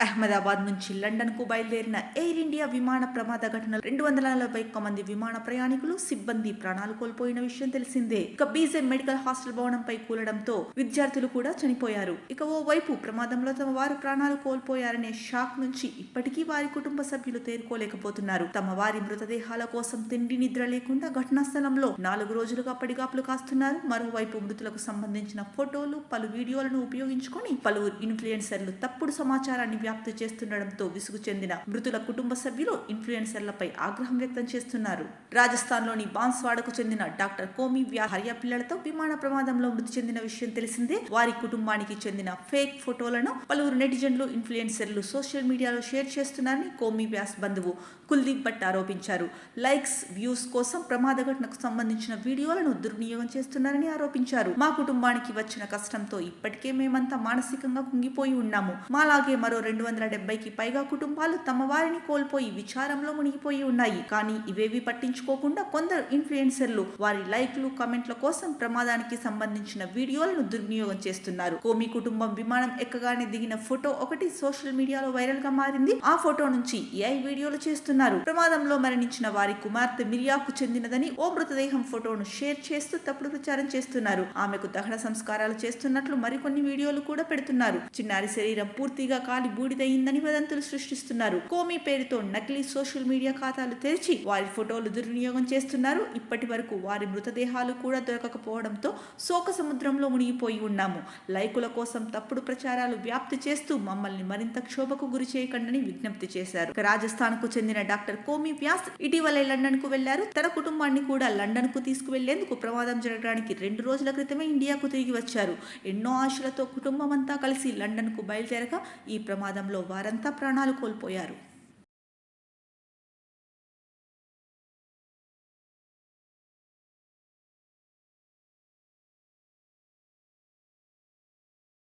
అహ్మదాబాద్ నుంచి లండన్కు బయలుదేరిన air India విమాన ప్రమాద ఘటనలో 241 మంది విమాన ప్రయాణికులు సిబ్బంది ప్రాణాలు కోల్పోయిన విషయం తెలిసిందే. ఇక బీజే మెడికల్ హాస్టల్ భవనంపై కూలడంతో విద్యార్థులు కూడా చనిపోయారు. ఇక ఓవైపు ప్రమాదంలో తమ వారు ప్రాణాలు కోల్పోయారనే షాక్ నుంచి ఇప్పటికీ వారి కుటుంబ సభ్యులు తేరుకోలేకపోతున్నారు. తమ వారి మృతదేహాల కోసం తిండి నిద్ర లేకుండా ఘటనా స్థలంలో 4 రోజులుగా పడిగాపులు కాస్తున్నారు. మరోవైపు మృతులకు సంబంధించిన ఫోటోలు, పలు వీడియోలను ఉపయోగించుకొని పలువురు ఇన్ఫ్లుయెన్సర్లు తప్పుడు సమాచారాన్ని వ్యాప్తి చేస్తుండటంతో విసుగు చెందిన మృతుల కుటుంబ సభ్యులు ఇన్ఫ్లుయెన్సర్లపై ఆగ్రహం వ్యక్తం చేస్తున్నారు. రాజస్థాన్లోని బాన్స్వాడకు చెందిన డాక్టర్ కోమి వ్యాస్ భార్య పిల్లలతో విమాన ప్రమాదంలో మృతి చెందిన విషయం తెలిసిందే. వారి కుటుంబానికి చెందిన ఫేక్ ఫోటోలను పలువురు నెటిజన్లు, ఇన్ఫ్లుయెన్సర్లు సోషల్ మీడియాలో షేర్ చేస్తున్నారని కోమి వ్యాస్ బంధువు కుల్దీప్ భట్ ఆరోపించారు. లైక్స్, వ్యూస్ కోసం ప్రమాద ఘటనకు సంబంధించిన వీడియోలను దుర్వినియోగం చేస్తున్నారని ఆరోపించారు. మా కుటుంబానికి వచ్చిన కష్టంతో ఇప్పటికే మేమంతా మానసికంగా కుంగిపోయి ఉన్నాము. మాలాగే మరో 270కి పైగా కుటుంబాలు తమ వారిని కోల్పోయి విచారంలో మునిగిపోయి ఉన్నాయి. కానీ ఇవేవి పట్టించుకోకుండా కొందరు ఇన్ఫ్లుయెన్సర్లు వారి లైక్లు, కమెంట్ల కోసం ప్రమాదానికి సంబంధించిన వీడియోలను దుర్వినియోగం చేస్తున్నారు. కోమి కుటుంబం విమానం ఎక్కగానే దిగిన ఫోటో ఒకటి సోషల్ మీడియాలో వైరల్ గా మారింది. ఆ ఫోటో నుంచి ఏఐ వీడియోలు చేస్తున్నారు. ప్రమాదంలో మరణించిన వారి కుమార్తె మిరియాకు చెందినదని ఓ మృతదేహం ఫోటోను షేర్ చేస్తూ తప్పుడు ప్రచారం చేస్తున్నారు. ఆమెకు దహన సంస్కారాలు చేస్తున్నట్లు మరికొన్ని వీడియోలు కూడా పెడుతున్నారు. చిన్నారి శరీరం పూర్తిగా కాలి బూడిదయిందని వదంతులు సృష్టిస్తున్నారు. కోమి పేరుతో నకిలీ సోషల్ మీడియా ఖాతాలు తెరిచి వారి ఫోటోలు దుర్వినియోగం చేస్తున్నారు. ఇప్పటి వరకు వారి మృతదేహాలు కూడా దొరకకపోవడంతో శోక సముద్రంలో మునిగిపోయి ఉన్నాము. లైకుల కోసం తప్పుడు ప్రచారాలు వ్యాప్తి చేస్తూ మమ్మల్ని మరింత క్షోభకు గురి చేయకండని విజ్ఞప్తి చేశారు. రాజస్థాన్ కు చెందిన డాక్టర్ కోమి వ్యాస్ ఇటీవలే లండన్ కు వెళ్లారు. తన కుటుంబాన్ని కూడా లండన్ కు తీసుకువెళ్లేందుకు ప్రమాదం జరగడానికి 2 రోజుల క్రితమే ఇండియాకు తిరిగి వచ్చారు. ఎన్నో ఆశలతో కుటుంబం అంతా కలిసి లండన్ కు బయలుదేరగా ఈ ప్రమాదంలో వారంతా ప్రాణాలు కోల్పోయారు.